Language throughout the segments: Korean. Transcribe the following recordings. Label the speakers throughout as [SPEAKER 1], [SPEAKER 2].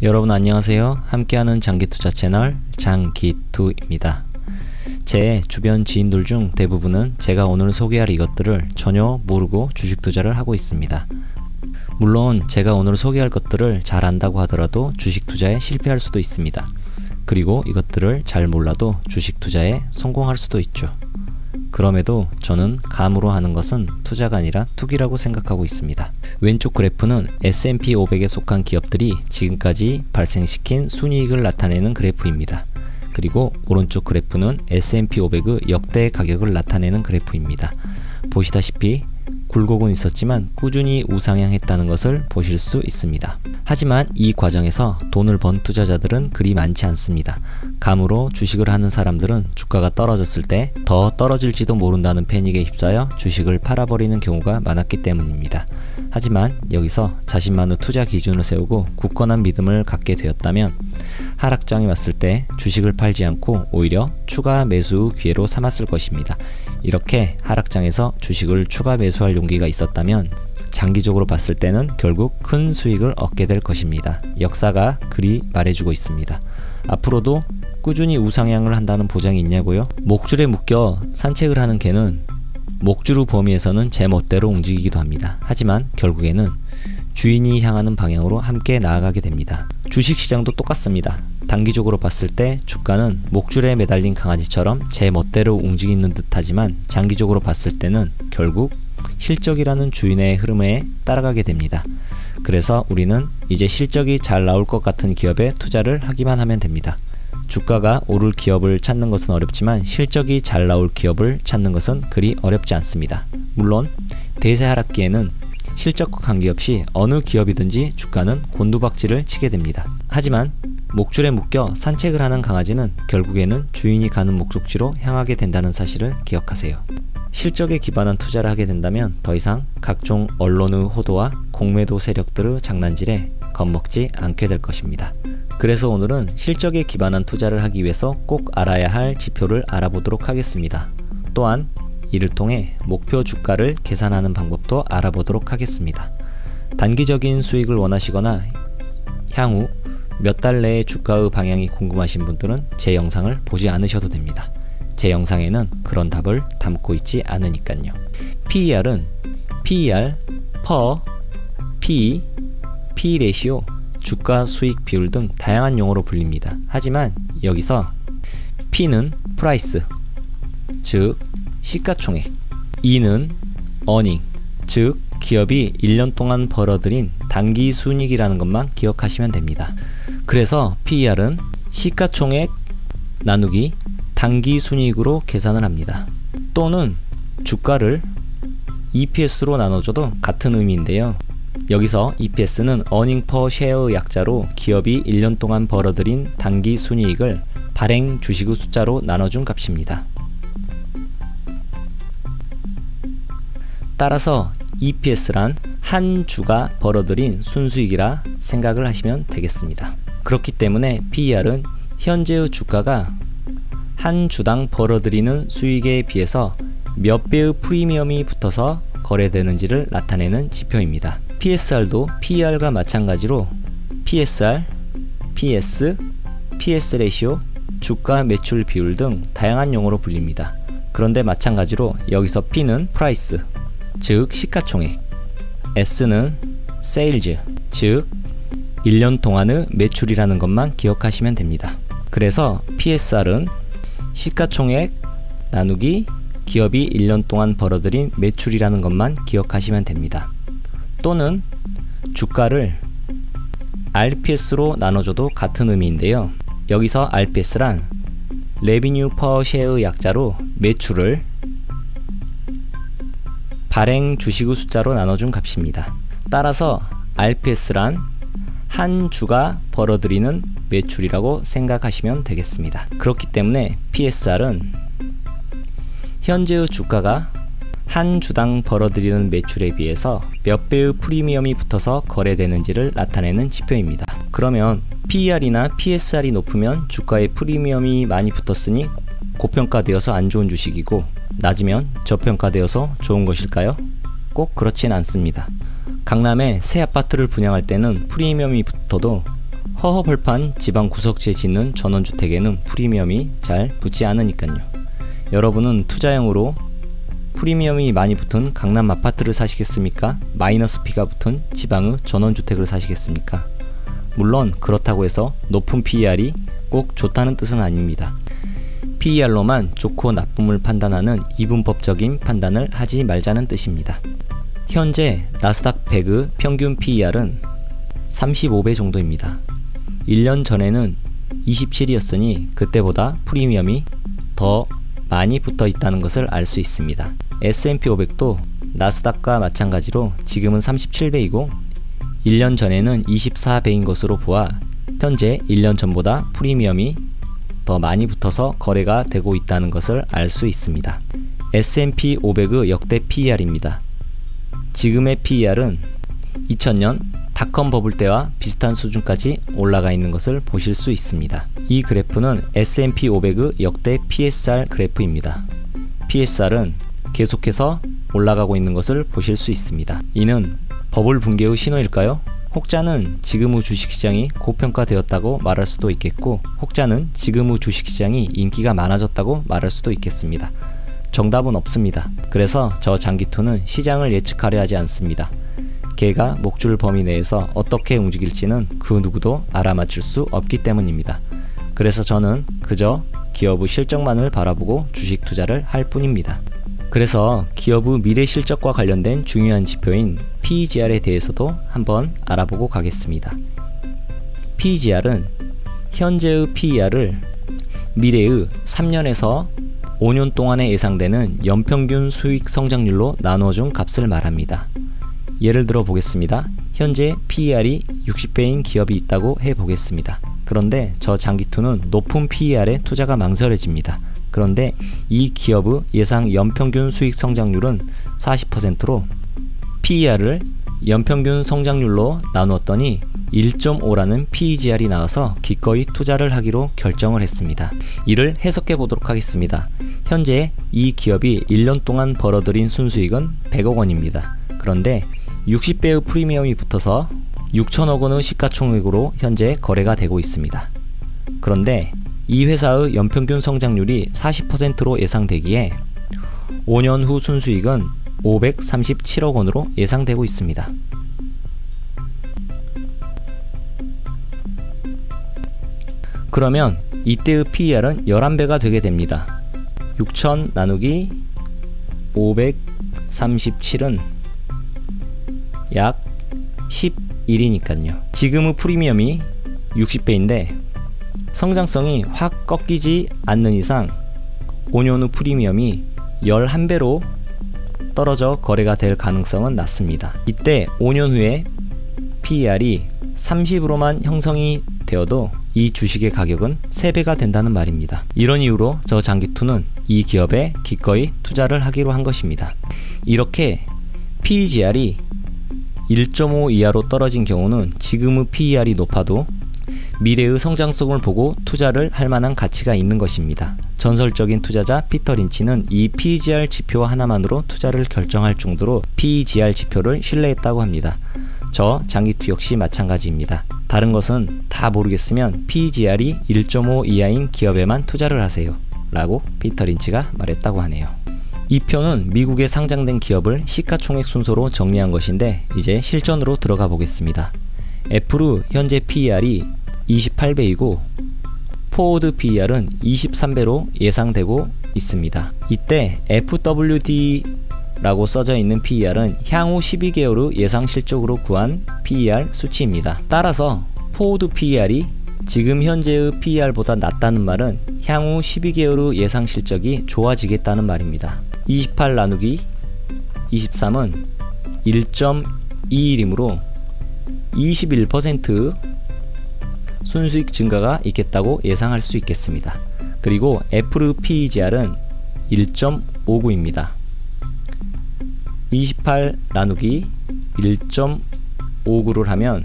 [SPEAKER 1] 여러분 안녕하세요. 함께하는 장기투자 채널 장기투입니다. 제 주변 지인들 중 대부분은 제가 오늘 소개할 이것들을 전혀 모르고 주식 투자를 하고 있습니다. 물론 제가 오늘 소개할 것들을 잘 안다고 하더라도 주식 투자에 실패할 수도 있습니다. 그리고 이것들을 잘 몰라도 주식 투자에 성공할 수도 있죠. 그럼에도 저는 감으로 하는 것은 투자가 아니라 투기라고 생각하고 있습니다. 왼쪽 그래프는 S&P 500에 속한 기업들이 지금까지 발생시킨 순이익을 나타내는 그래프입니다. 그리고 오른쪽 그래프는 S&P 500의 역대 가격을 나타내는 그래프입니다. 보시다시피 굴곡은 있었지만 꾸준히 우상향했다는 것을 보실 수 있습니다. 하지만 이 과정에서 돈을 번 투자자들은 그리 많지 않습니다. 감으로 주식을 하는 사람들은 주가가 떨어졌을 때 더 떨어질지도 모른다는 패닉에 휩싸여 주식을 팔아버리는 경우가 많았기 때문입니다. 하지만 여기서 자신만의 투자 기준을 세우고 굳건한 믿음을 갖게 되었다면 하락장이 왔을 때 주식을 팔지 않고 오히려 추가 매수 기회로 삼았을 것입니다. 이렇게 하락장에서 주식을 추가 매수할 용기가 있었다면 장기적으로 봤을 때는 결국 큰 수익을 얻게 될 것입니다. 역사가 그리 말해주고 있습니다. 앞으로도 꾸준히 우상향을 한다는 보장이 있냐고요? 목줄에 묶여 산책을 하는 개는 목줄의 범위에서는 제 멋대로 움직이기도 합니다. 하지만 결국에는 주인이 향하는 방향으로 함께 나아가게 됩니다. 주식시장도 똑같습니다. 단기적으로 봤을 때 주가는 목줄에 매달린 강아지처럼 제 멋대로 움직이는 듯하지만 장기적으로 봤을 때는 결국 실적이라는 주인의 흐름에 따라가게 됩니다. 그래서 우리는 이제 실적이 잘 나올 것 같은 기업에 투자를 하기만 하면 됩니다. 주가가 오를 기업을 찾는 것은 어렵지만 실적이 잘 나올 기업을 찾는 것은 그리 어렵지 않습니다. 물론 대세 하락기에는 실적과 관계없이 어느 기업이든지 주가는 곤두박질을 치게 됩니다. 하지만 목줄에 묶여 산책을 하는 강아지는 결국에는 주인이 가는 목적지로 향하게 된다는 사실을 기억하세요. 실적에 기반한 투자를 하게 된다면 더 이상 각종 언론의 호도와 공매도 세력들의 장난질에 겁먹지 않게 될 것입니다. 그래서 오늘은 실적에 기반한 투자를 하기 위해서 꼭 알아야 할 지표를 알아보도록 하겠습니다. 또한 이를 통해 목표 주가를 계산하는 방법도 알아보도록 하겠습니다. 단기적인 수익을 원하시거나 향후 몇 달 내의 주가의 방향이 궁금하신 분들은 제 영상을 보지 않으셔도 됩니다. 제 영상에는 그런 답을 담고 있지 않으니까요. PER은 PER, per, PE, P 레시오, 주가 수익 비율 등 다양한 용어로 불립니다. 하지만 여기서 P는 프라이스, 즉 시가총액, E는 earning, 즉 기업이 1년 동안 벌어들인 단기 순이익이라는 것만 기억하시면 됩니다. 그래서 PER은 시가총액 나누기 단기 순이익으로 계산을 합니다. 또는 주가를 EPS로 나눠줘도 같은 의미인데요. 여기서 EPS는 earning per share의 약자로 기업이 1년 동안 벌어들인 단기 순이익을 발행 주식의 숫자로 나눠준 값입니다. 따라서 EPS란 한 주가 벌어들인 순수익이라 생각을 하시면 되겠습니다. 그렇기 때문에 PER은 현재의 주가가 한 주당 벌어들이는 수익에 비해서 몇 배의 프리미엄이 붙어서 거래되는지를 나타내는 지표입니다. PSR도 PER과 마찬가지로 PSR, PS, PS 레시오, 주가 매출 비율 등 다양한 용어로 불립니다. 그런데 마찬가지로 여기서 P는 프라이스, 즉 시가총액, S는 세일즈, 즉 1년 동안의 매출이라는 것만 기억하시면 됩니다. 그래서 PSR은 시가총액 나누기 기업이 1년 동안 벌어들인 매출이라는 것만 기억하시면 됩니다. 또는 주가를 RPS로 나눠줘도 같은 의미인데요. 여기서 RPS란 Revenue per share의 약자로 매출을 발행 주식의 숫자로 나눠준 값입니다. 따라서 RPS란 한 주가 벌어들이는 매출이라고 생각하시면 되겠습니다. 그렇기 때문에 PSR은 현재의 주가가 한 주당 벌어들이는 매출에 비해서 몇 배의 프리미엄이 붙어서 거래되는지를 나타내는 지표입니다. 그러면 PER이나 PSR이 높으면 주가에 프리미엄이 많이 붙었으니 고평가되어서 안 좋은 주식이고 낮으면 저평가되어서 좋은 것일까요? 꼭 그렇진 않습니다. 강남에 새 아파트를 분양할 때는 프리미엄이 붙어도 허허벌판 지방 구석지에 짓는 전원주택에는 프리미엄이 잘 붙지 않으니까요. 여러분은 투자형으로 프리미엄이 많이 붙은 강남 아파트를 사시겠습니까? 마이너스 P가 붙은 지방의 전원주택을 사시겠습니까? 물론 그렇다고 해서 높은 PER이 꼭 좋다는 뜻은 아닙니다. PER로만 좋고 나쁨을 판단하는 이분법적인 판단을 하지 말자는 뜻입니다. 현재 나스닥 100의 평균 PER은 35배 정도입니다. 1년 전에는 27이었으니 그때보다 프리미엄이 더 많이 붙어 있다는 것을 알 수 있습니다. S&P 500도 나스닥과 마찬가지로 지금은 37배이고 1년 전에는 24배인 것으로 보아 현재 1년 전보다 프리미엄이 더 많이 붙어서 거래가 되고 있다는 것을 알 수 있습니다. S&P 500의 역대 PER입니다. 지금의 PER은 2000년 닷컴 버블 때와 비슷한 수준까지 올라가 있는 것을 보실 수 있습니다. 이 그래프는 S&P 500의 역대 PSR 그래프입니다. PSR은 계속해서 올라가고 있는 것을 보실 수 있습니다. 이는 버블 붕괴의 신호일까요? 혹자는 지금의 주식시장이 고평가되었다고 말할 수도 있겠고, 혹자는 지금의 주식시장이 인기가 많아졌다고 말할 수도 있겠습니다. 정답은 없습니다. 그래서 저 장기투는 시장을 예측하려 하지 않습니다. 개가 목줄 범위 내에서 어떻게 움직일지는 그 누구도 알아맞힐 수 없기 때문입니다. 그래서 저는 그저 기업의 실적만을 바라보고 주식 투자를 할 뿐입니다. 그래서 기업의 미래 실적과 관련된 중요한 지표인 PEGR에 대해서도 한번 알아보고 가겠습니다. PEGR은 현재의 PER을 미래의 3년에서 5년 동안에 예상되는 연평균 수익 성장률로 나누어준 값을 말합니다. 예를 들어 보겠습니다. 현재 PER이 60배인 기업이 있다고 해보겠습니다. 그런데 저 장기투는 높은 PER에 투자가 망설여집니다. 그런데 이 기업의 예상 연평균 수익 성장률은 40%로 PER을 연평균 성장률로 나누었더니 1.5라는 PEGR이 나와서 기꺼이 투자를 하기로 결정을 했습니다. 이를 해석해 보도록 하겠습니다. 현재 이 기업이 1년 동안 벌어들인 순수익은 100억 원입니다. 그런데 60배의 프리미엄이 붙어서 6천억 원의 시가총액으로 현재 거래가 되고 있습니다. 그런데 이 회사의 연평균 성장률이 40%로 예상되기에 5년 후 순수익은 537억 원으로 예상되고 있습니다. 그러면 이때의 PER은 11배가 되게 됩니다. 6천 나누기 537은 약 11이니까요. 지금의 프리미엄이 60배인데 성장성이 확 꺾이지 않는 이상 5년 후 프리미엄이 11배로 떨어져 거래가 될 가능성은 낮습니다. 이때 5년 후에 PER이 30으로만 형성이 되어도 이 주식의 가격은 3배가 된다는 말입니다. 이런 이유로 저 장기투는 이 기업에 기꺼이 투자를 하기로 한 것입니다. 이렇게 PEGR이 1.5 이하로 떨어진 경우는 지금의 PER이 높아도 미래의 성장성을 보고 투자를 할 만한 가치가 있는 것입니다. 전설적인 투자자 피터 린치는 이 PEGR 지표 하나만으로 투자를 결정할 정도로 PEGR 지표를 신뢰했다고 합니다. 저 장기투 역시 마찬가지입니다. 다른 것은 다 모르겠으면 PEGR이 1.5 이하인 기업에만 투자를 하세요 라고 피터 린치가 말했다고 하네요. 이 표는 미국에 상장된 기업을 시가총액 순서로 정리한 것인데 이제 실전으로 들어가 보겠습니다. 애플의 현재 PER이 28배이고 포워드 PER은 23배로 예상되고 있습니다. 이때 FWD라고 써져 있는 PER은 향후 12개월의 예상 실적으로 구한 PER 수치입니다. 따라서 포워드 PER이 지금 현재의 PER보다 낮다는 말은 향후 12개월의 예상 실적이 좋아지겠다는 말입니다. 28 나누기 23은 1.21이므로 21% 순수익 증가가 있겠다고 예상할 수 있겠습니다. 그리고 애플의 PEGR은 1.59입니다. 28 나누기 1.59를 하면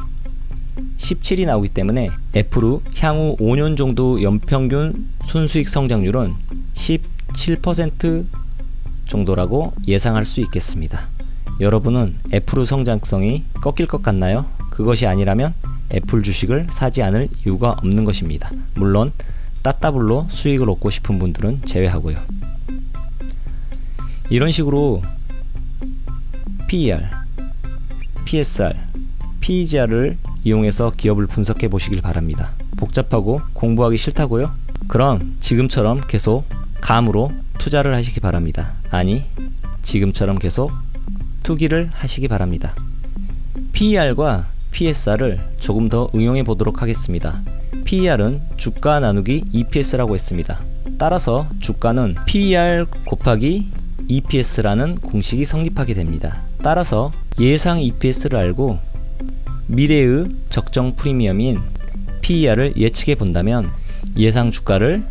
[SPEAKER 1] 17이 나오기 때문에 애플의 향후 5년 정도 연평균 순수익 성장률은 17% 정도라고 예상할 수 있겠습니다. 여러분은 애플의 성장성이 꺾일 것 같나요? 그것이 아니라면 애플 주식을 사지 않을 이유가 없는 것입니다. 물론 따따블로 수익을 얻고 싶은 분들은 제외하고요. 이런 식으로 PER, PSR, PEGR을 이용해서 기업을 분석해 보시길 바랍니다. 복잡하고 공부하기 싫다고요? 그럼 지금처럼 계속 감으로 투자를 하시기 바랍니다. 아니, 지금처럼 계속 투기를 하시기 바랍니다. PER과 PSR을 조금 더 응용해 보도록 하겠습니다. PER은 주가 나누기 EPS라고 했습니다. 따라서 주가는 PER 곱하기 EPS라는 공식이 성립하게 됩니다. 따라서 예상 EPS를 알고 미래의 적정 프리미엄인 PER을 예측해 본다면 예상 주가를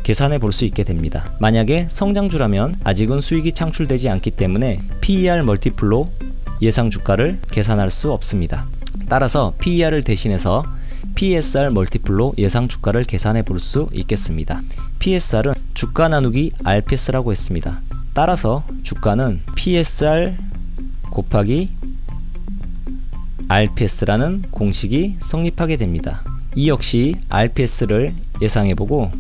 [SPEAKER 1] 계산해 볼 수 있게 됩니다. 만약에 성장주라면 아직은 수익이 창출되지 않기 때문에 PER 멀티플로 예상 주가를 계산할 수 없습니다. 따라서 PER을 대신해서 PSR 멀티플로 예상 주가를 계산해 볼 수 있겠습니다. PSR은 주가 나누기 RPS라고 했습니다. 따라서 주가는 PSR 곱하기 RPS라는 공식이 성립하게 됩니다. 이 역시 RPS를 예상해보고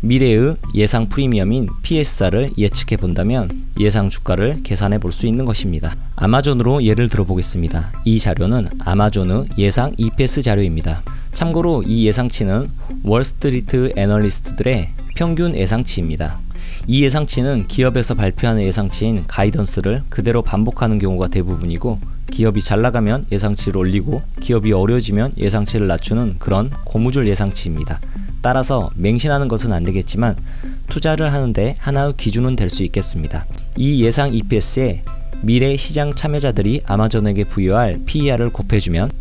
[SPEAKER 1] 미래의 예상 프리미엄인 PSR을 예측해 본다면 예상 주가를 계산해 볼 수 있는 것입니다. 아마존으로 예를 들어 보겠습니다. 이 자료는 아마존의 예상 EPS 자료입니다. 참고로 이 예상치는 월스트리트 애널리스트들의 평균 예상치입니다. 이 예상치는 기업에서 발표하는 예상치인 가이던스를 그대로 반복하는 경우가 대부분이고, 기업이 잘 나가면 예상치를 올리고 기업이 어려워지면 예상치를 낮추는 그런 고무줄 예상치입니다. 따라서 맹신하는 것은 안 되겠지만 투자를 하는데 하나의 기준은 될 수 있겠습니다. 이 예상 EPS에 미래 시장 참여자들이 아마존에게 부여할 PER을 곱해주면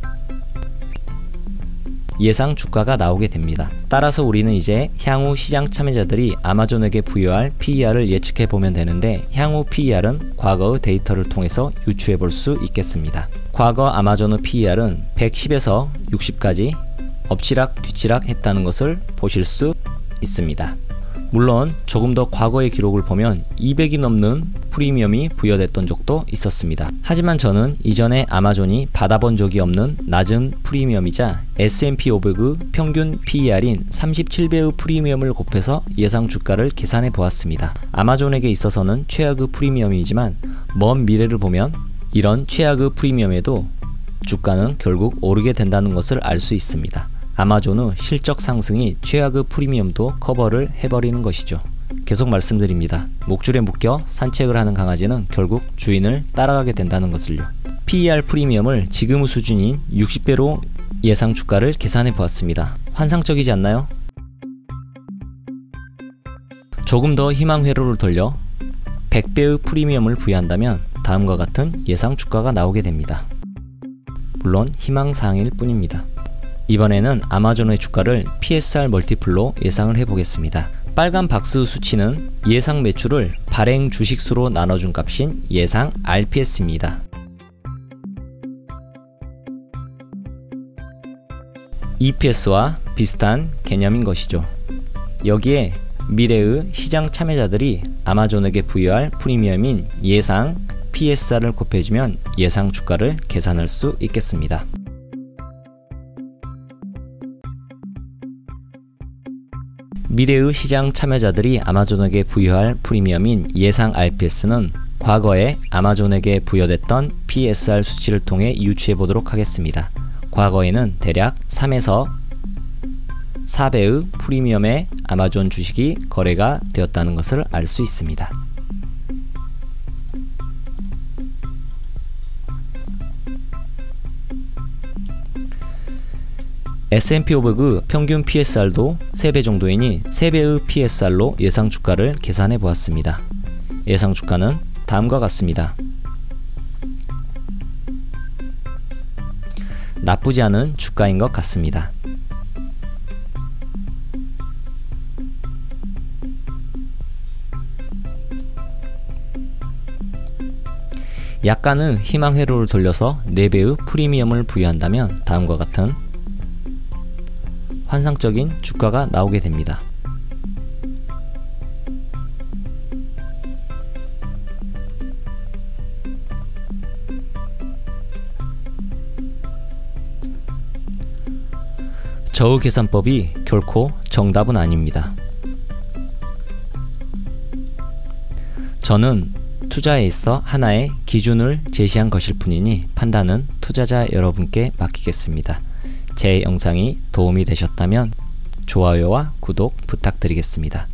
[SPEAKER 1] 예상 주가가 나오게 됩니다. 따라서 우리는 이제 향후 시장 참여자들이 아마존에게 부여할 PER을 예측해 보면 되는데, 향후 PER은 과거의 데이터를 통해서 유추해 볼 수 있겠습니다. 과거 아마존의 PER은 110에서 60까지 엎치락 뒤치락 했다는 것을 보실 수 있습니다. 물론 조금 더 과거의 기록을 보면 200이 넘는 프리미엄이 부여됐던 적도 있었습니다. 하지만 저는 이전에 아마존이 받아본 적이 없는 낮은 프리미엄이자 S&P 500의 평균 PER인 37배의 프리미엄을 곱해서 예상 주가를 계산해 보았습니다. 아마존에게 있어서는 최악의 프리미엄이지만 먼 미래를 보면 이런 최악의 프리미엄에도 주가는 결국 오르게 된다는 것을 알 수 있습니다. 아마존의 실적 상승이 최악의 프리미엄도 커버를 해버리는 것이죠. 계속 말씀드립니다. 목줄에 묶여 산책을 하는 강아지는 결국 주인을 따라가게 된다는 것을요. PER 프리미엄을 지금의 수준인 60배로 예상 주가를 계산해 보았습니다. 환상적이지 않나요? 조금 더 희망 회로를 돌려 100배의 프리미엄을 부여한다면 다음과 같은 예상 주가가 나오게 됩니다. 물론 희망사항일 뿐입니다. 이번에는 아마존의 주가를 PSR 멀티플로 예상을 해보겠습니다. 빨간 박스 수치는 예상 매출을 발행 주식수로 나눠준 값인 예상 RPS입니다. EPS와 비슷한 개념인 것이죠. 여기에 미래의 시장 참여자들이 아마존에게 부여할 프리미엄인 예상 PSR을 곱해주면 예상 주가를 계산할 수 있겠습니다. 미래의 시장 참여자들이 아마존에게 부여할 프리미엄인 예상 RPS는 과거에 아마존에게 부여됐던 PSR 수치를 통해 유추해 보도록 하겠습니다. 과거에는 대략 3에서 4배의 프리미엄의 아마존 주식이 거래가 되었다는 것을 알 수 있습니다. S&P 500의 평균 PSR도 3배 정도이니 3배의 PSR로 예상 주가를 계산해 보았습니다. 예상 주가는 다음과 같습니다. 나쁘지 않은 주가인 것 같습니다. 약간의 희망 회로를 돌려서 4배의 프리미엄을 부여한다면 다음과 같은 환상적인 주가가 나오게 됩니다. 저의 계산법이 결코 정답은 아닙니다. 저는 투자에 있어 하나의 기준을 제시한 것일 뿐이니 판단은 투자자 여러분께 맡기겠습니다. 제 영상이 도움이 되셨다면 좋아요와 구독 부탁드리겠습니다.